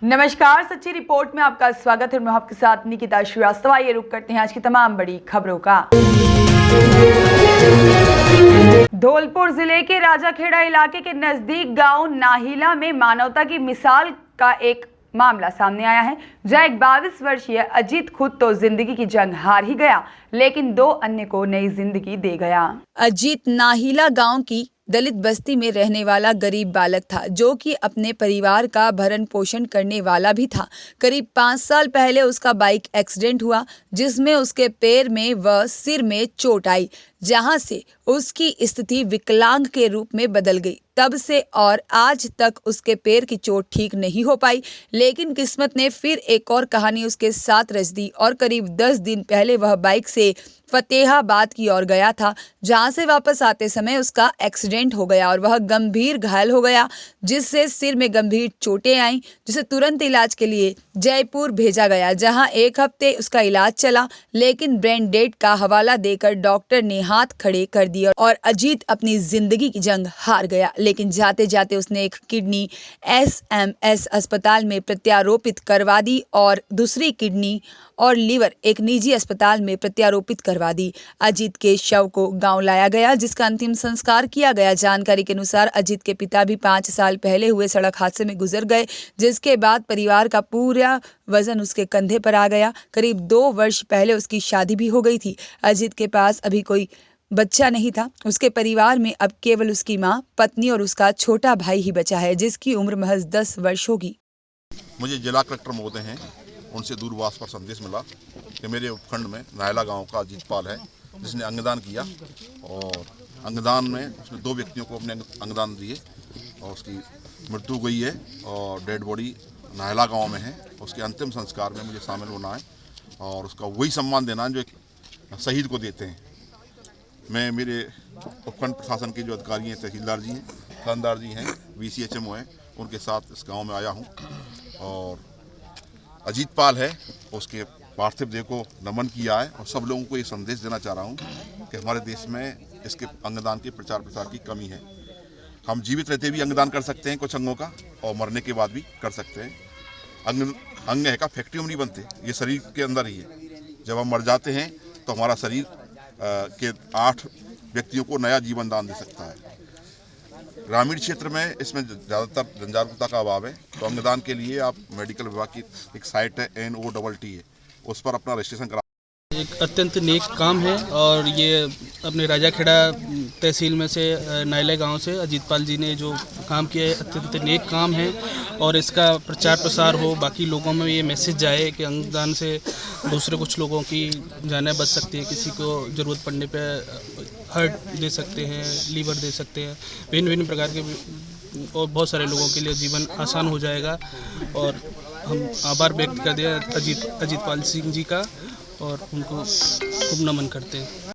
नमस्कार, सच्ची रिपोर्ट में आपका स्वागत है। मैं आपके साथ निकिता श्रीवास्तव। आइए रुक करते हैं आज की तमाम बड़ी खबरों का। धौलपुर जिले के राजाखेड़ा इलाके के नजदीक गांव नाहिला में मानवता की मिसाल का एक मामला सामने आया है, जहां एक 22 वर्षीय अजीत खुद तो जिंदगी की जंग हार ही गया, लेकिन 2 अन्य को नई जिंदगी दे गया। अजीत नाहिला गांव की दलित बस्ती में रहने वाला गरीब बालक था, जो कि अपने परिवार का भरण पोषण करने वाला भी था। करीब 5 साल पहले उसका बाइक एक्सीडेंट हुआ, जिसमें उसके पैर में व सिर में चोट आई, जहां से उसकी स्थिति विकलांग के रूप में बदल गई। तब से और आज तक उसके पैर की चोट ठीक नहीं हो पाई, लेकिन किस्मत ने फिर एक और कहानी उसके साथ रच दी और करीब 10 दिन पहले वह बाइक से फतेहाबाद की ओर गया था, जहां से वापस आते समय उसका एक्सीडेंट हो गया और वह गंभीर घायल हो गया, जिससे सिर में गंभीर चोटें आईं, जिसे तुरंत इलाज के लिए जयपुर भेजा गया, जहां 1 हफ्ते उसका इलाज चला, लेकिन ब्रेन डेड का हवाला देकर डॉक्टर ने हाथ खड़े कर दिए और अजीत अपनी जिंदगी की जंग हार गया। लेकिन जाते जाते उसने एक किडनी SMS अस्पताल में प्रत्यारोपित करवा दी और दूसरी किडनी और लीवर एक निजी अस्पताल में प्रत्यारोपित करवा दी। अजीत के शव को गांव लाया गया, जिसका अंतिम संस्कार किया गया। जानकारी के अनुसार अजीत के पिता भी 5 साल पहले हुए सड़क हादसे में गुजर गए, जिसके बाद परिवार का पूरा वजन उसके कंधे पर आ गया। करीब 2 वर्ष पहले उसकी शादी भी हो गई थी। अजीत के पास अभी कोई बच्चा नहीं था। उसके परिवार में अब केवल उसकी माँ, पत्नी और उसका छोटा भाई ही बचा है, जिसकी उम्र महज 10 वर्ष होगी। मुझे जिला कलेक्टर महोदय हैं, उनसे दूरभाष पर संदेश मिला कि मेरे उपखंड में नाहिला गांव का अजीत पाल है, जिसने अंगदान किया और अंगदान में उसने 2 व्यक्तियों को अपने अंगदान दिए और उसकी मृत्यु हुई है और डेड बॉडी नाहिला गांव में है। उसके अंतिम संस्कार में मुझे शामिल होना है और उसका वही सम्मान देना है जो एक शहीद को देते हैं। मैं मेरे उपखंड प्रशासन के जो अधिकारी हैं, तहसीलदार जी हैं, थानेदार जी हैं, VCHMO हैं, उनके साथ इस गांव में आया हूं और अजीत पाल है उसके पार्थिव देह को नमन किया है और सब लोगों को ये संदेश देना चाह रहा हूं कि हमारे देश में इसके अंगदान के प्रचार प्रसार की कमी है। हम जीवित रहते भी अंगदान कर सकते हैं कुछ अंगों का और मरने के बाद भी कर सकते हैं। अंग है का फैक्ट्री में नहीं बनते, ये शरीर के अंदर ही है। जब हम मर जाते हैं तो हमारा शरीर के 8 व्यक्तियों को नया जीवन दान दे सकता है। ग्रामीण क्षेत्र में इसमें ज़्यादातर जनजागरूकता का अभाव है, तो अंगदान के लिए आप मेडिकल विभाग की एक साइट है NOTT है, उस पर अपना रजिस्ट्रेशन करा। एक अत्यंत नेक काम है और ये अपने राजाखेड़ा तहसील में से नाहिला गांव से अजीत पाल जी ने जो काम किया है अत्यंत नेक काम है और इसका प्रचार प्रसार हो, बाकी लोगों में ये मैसेज जाए कि अंगदान से दूसरे कुछ लोगों की जानें बच सकती है। किसी को ज़रूरत पड़ने पे हार्ट दे सकते हैं, लीवर दे सकते हैं, भिन्न भिन्न प्रकार के और बहुत सारे लोगों के लिए जीवन आसान हो जाएगा। और हम आभार व्यक्त कर दें अजीत पाल सिंह जी का और उनको खूब नमन करते हैं।